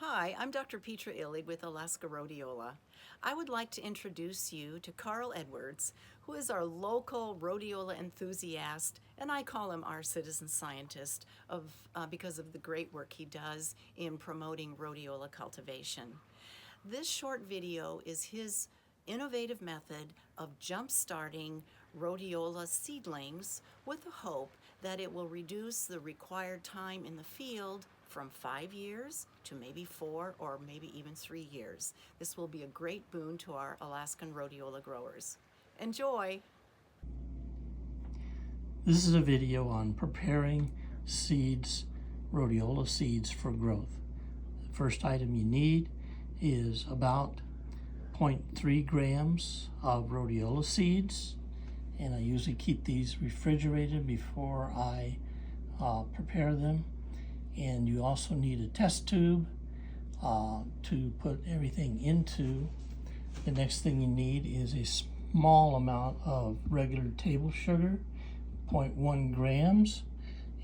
Hi, I'm Dr. Petra Illig with Alaska Rhodiola. I would like to introduce you to Carl Edwards, who is our local rhodiola enthusiast, and I call him our citizen scientist because of the great work he does in promoting rhodiola cultivation. This short video is his innovative method of jump-starting rhodiola seedlings with the hope that it will reduce the required time in the field from 5 years to maybe 4 or maybe even 3 years. This will be a great boon to our Alaskan rhodiola growers. Enjoy! This is a video on preparing seeds, rhodiola seeds for growth. The first item you need is about 0.3 grams of rhodiola seeds, and I usually keep these refrigerated before I prepare them. And you also need a test tube to put everything into. The next thing you need is a small amount of regular table sugar, 0.1 grams,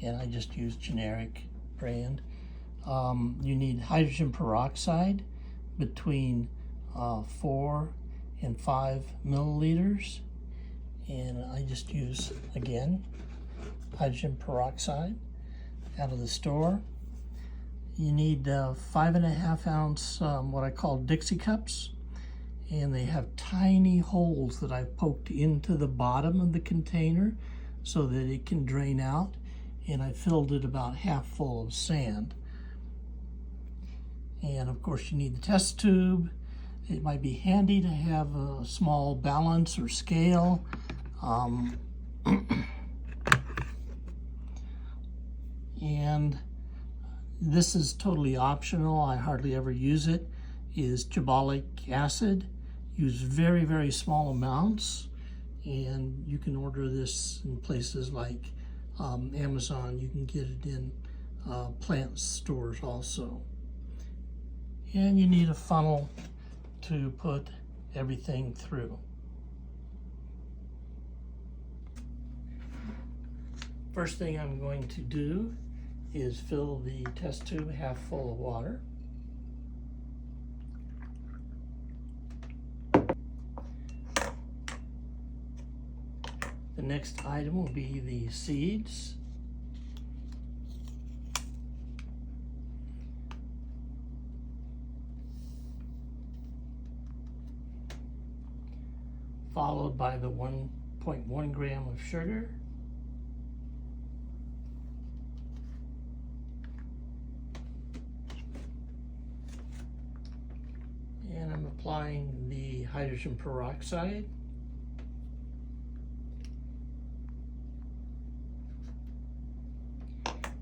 and I just use generic brand. You need hydrogen peroxide between 4 and 5 milliliters, and I just use, again, hydrogen peroxide out of the store. You need 5.5 ounce what I call Dixie cups, and they have tiny holes that I've poked into the bottom of the container so that it can drain out, and I filled it about half full of sand. And of course you need the test tube. It might be handy to have a small balance or scale. And this is totally optional, I hardly ever use it, is gibberellic acid. Use very, very small amounts, and you can order this in places like Amazon. You can get it in plant stores also. And you need a funnel to put everything through. First thing I'm going to do is fill the test tube half full of water. The next item will be the seeds. Followed by the 1.1 gram of sugar. And I'm applying the hydrogen peroxide.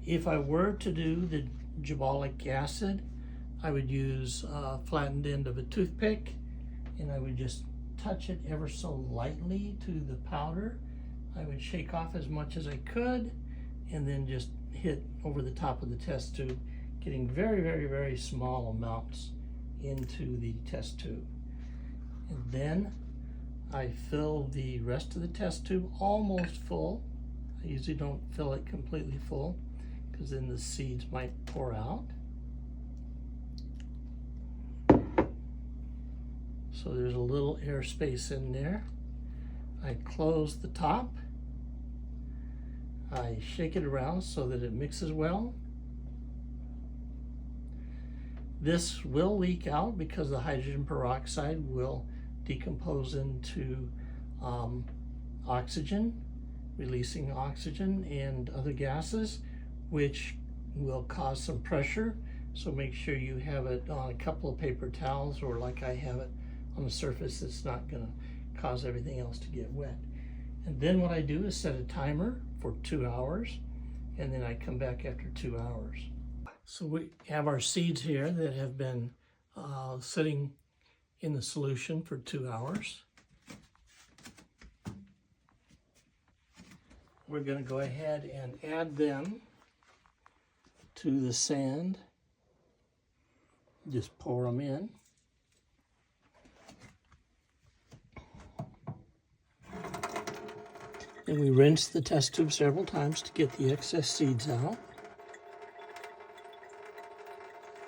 If I were to do the gibberellic acid, I would use a flattened end of a toothpick, and I would just touch it ever so lightly to the powder. I would shake off as much as I could, and then just hit over the top of the test tube, getting very, very, very small amounts into the test tube. And then I fill the rest of the test tube almost full. I usually don't fill it completely full because then the seeds might pour out. So there's a little air space in there. I close the top. I shake it around so that it mixes well. This will leak out because the hydrogen peroxide will decompose into oxygen, releasing oxygen and other gases, which will cause some pressure. So make sure you have it on a couple of paper towels, or like I have it on a surface that's not going to cause everything else to get wet. And then what I do is set a timer for 2 hours, and then I come back after 2 hours. So we have our seeds here that have been sitting in the solution for 2 hours. We're going to go ahead and add them to the sand. Just pour them in. And we rinse the test tube several times to get the excess seeds out.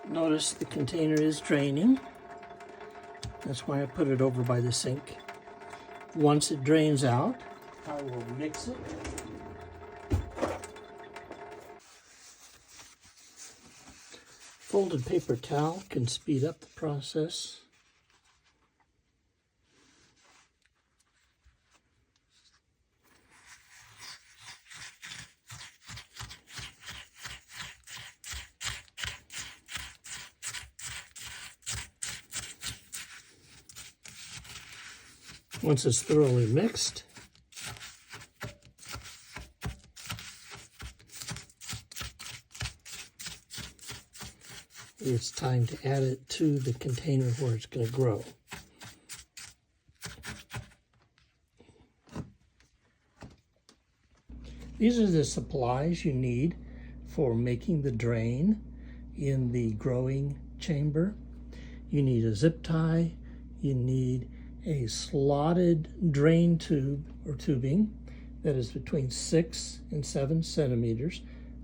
Notice the container is draining. That's why I put it over by the sink. Once it drains out, I will mix it. Folded paper towel can speed up the process. Once it's thoroughly mixed, it's time to add it to the container where it's going to grow. These are the supplies you need for making the drain in the growing chamber. You need a zip tie, you need a slotted drain tube or tubing that is between 6 and 7 centimeters.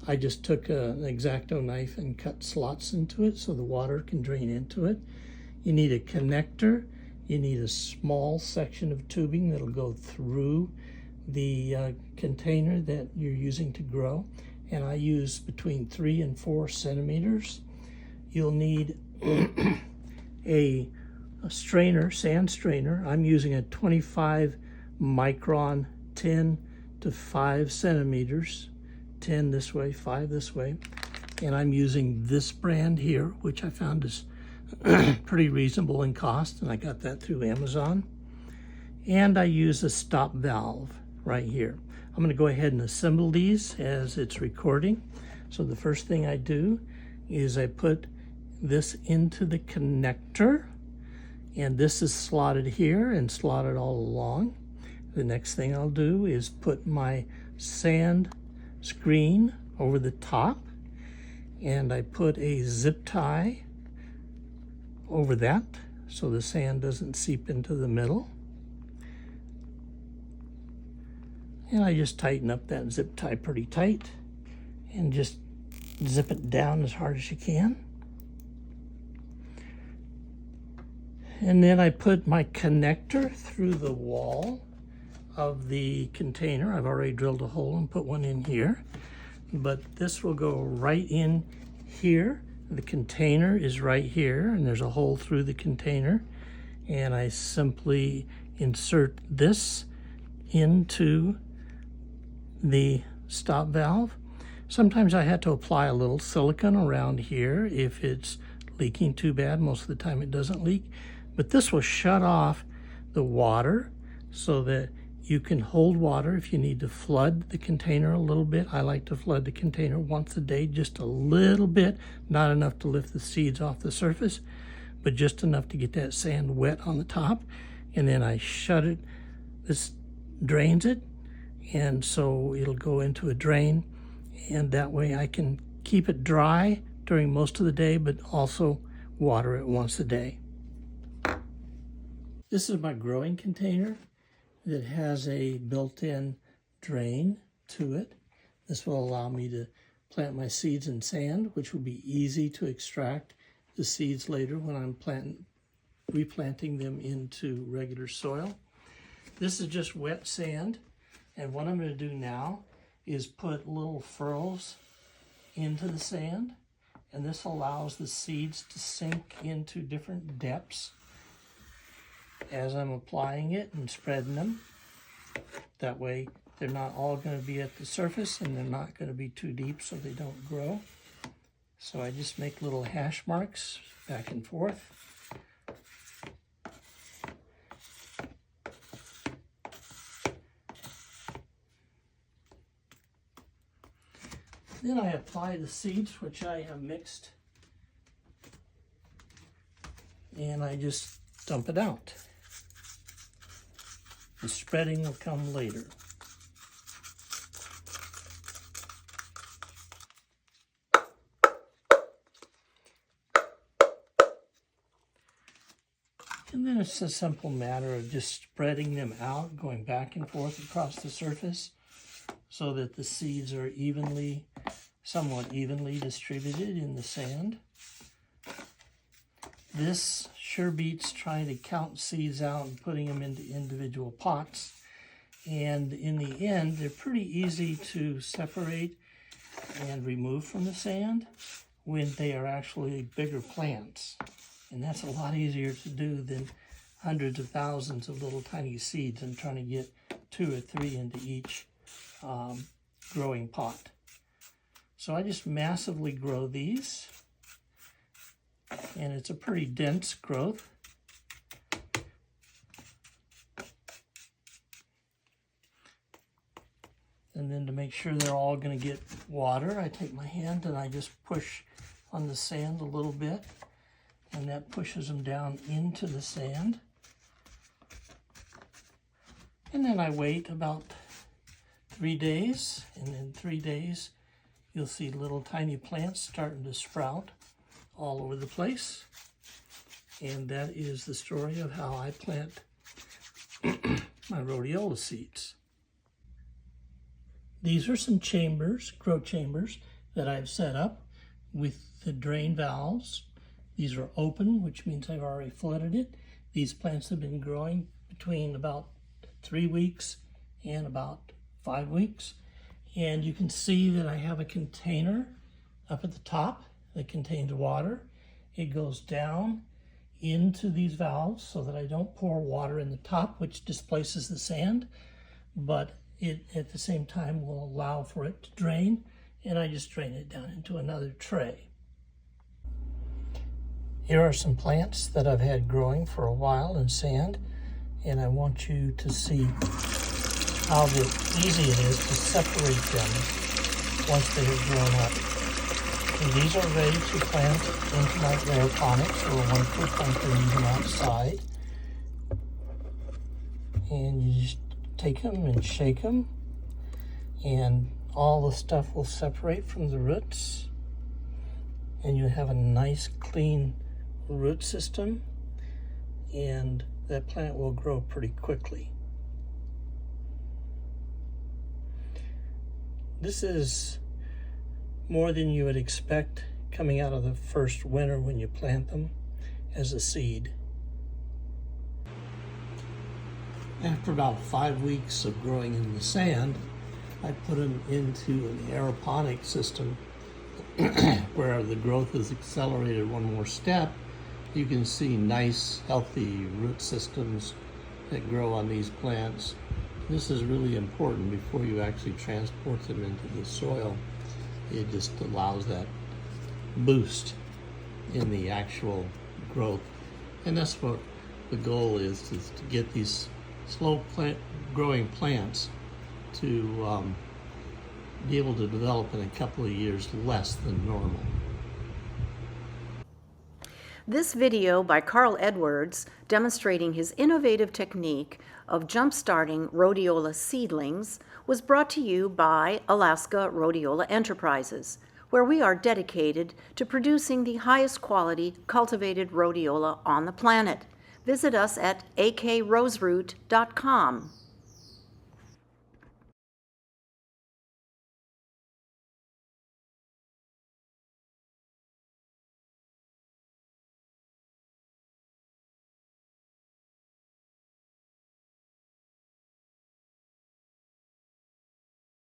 I just took an X-Acto knife and cut slots into it so the water can drain into it. You need a connector. You need a small section of tubing that'll go through the container that you're using to grow. And I use between 3 and 4 centimeters. You'll need a strainer, sand strainer. I'm using a 25 micron, 10 to 5 centimeters, 10 this way, 5 this way. And I'm using this brand here, which I found is pretty reasonable in cost, and I got that through Amazon. And I use a stop valve right here. I'm going to go ahead and assemble these as it's recording. So the first thing I do is I put this into the connector, and this is slotted here and slotted all along. The next thing I'll do is put my sand screen over the top, and I put a zip tie over that so the sand doesn't seep into the middle. And I just tighten up that zip tie pretty tight and just zip it down as hard as you can. And then I put my connector through the wall of the container. I've already drilled a hole and put one in here, but this will go right in here. The container is right here, and there's a hole through the container, and I simply insert this into the stop valve. Sometimes I had to apply a little silicone around here if it's leaking too bad. Most of the time it doesn't leak, but this will shut off the water so that you can hold water if you need to flood the container a little bit. I like to flood the container once a day, just a little bit, not enough to lift the seeds off the surface, but just enough to get that sand wet on the top. And then I shut it. This drains it, and so it'll go into a drain, and that way I can keep it dry during most of the day, but also water it once a day. This is my growing container that has a built-in drain to it. This will allow me to plant my seeds in sand, which will be easy to extract the seeds later when I'm replanting them into regular soil. This is just wet sand, and what I'm going to do now is put little furrows into the sand, and this allows the seeds to sink into different depths as I'm applying it and spreading them. That way they're not all going to be at the surface, and they're not going to be too deep so they don't grow. So I just make little hash marks back and forth. Then I apply the seeds, which I have mixed, and I just dump it out. The spreading will come later. And then it's a simple matter of just spreading them out, going back and forth across the surface so that the seeds are somewhat evenly distributed in the sand. This sure beats trying to count seeds out and putting them into individual pots. And in the end, they're pretty easy to separate and remove from the sand when they are actually bigger plants. And that's a lot easier to do than hundreds of thousands of little tiny seeds and trying to get 2 or 3 into each growing pot. So I just massively grow these, and it's a pretty dense growth. And then to make sure they're all going to get water, I take my hand and I just push on the sand a little bit, and that pushes them down into the sand. And then I wait about 3 days, and in 3 days you'll see little tiny plants starting to sprout all over the place. And that is the story of how I plant my rhodiola seeds. These are some chambers, grow chambers, that I've set up with the drain valves. These are open, which means I've already flooded it. These plants have been growing between about 3 weeks and about 5 weeks. And you can see that I have a container up at the top that contains water. It goes down into these valves so that I don't pour water in the top, which displaces the sand, but it at the same time will allow for it to drain, and I just drain it down into another tray. Here are some plants that I've had growing for a while in sand, and I want you to see how easy it is to separate them once they have grown up. And these are ready to plant into my aeroponics, or one for planting them outside. And you just take them and shake them, and all the stuff will separate from the roots, and you have a nice clean root system, and that plant will grow pretty quickly. This is more than you would expect coming out of the first winter when you plant them as a seed. After about 5 weeks of growing in the sand, I put them into an aeroponic system where the growth is accelerated one more step. You can see nice, healthy root systems that grow on these plants. This is really important before you actually transport them into the soil. It just allows that boost in the actual growth. And that's what the goal is to get these slow growing plants to be able to develop in a couple of years less than normal. This video by Carl Edwards demonstrating his innovative technique of jump-starting rhodiola seedlings was brought to you by Alaska Rhodiola Enterprises, where we are dedicated to producing the highest quality cultivated rhodiola on the planet. Visit us at akroseroot.com.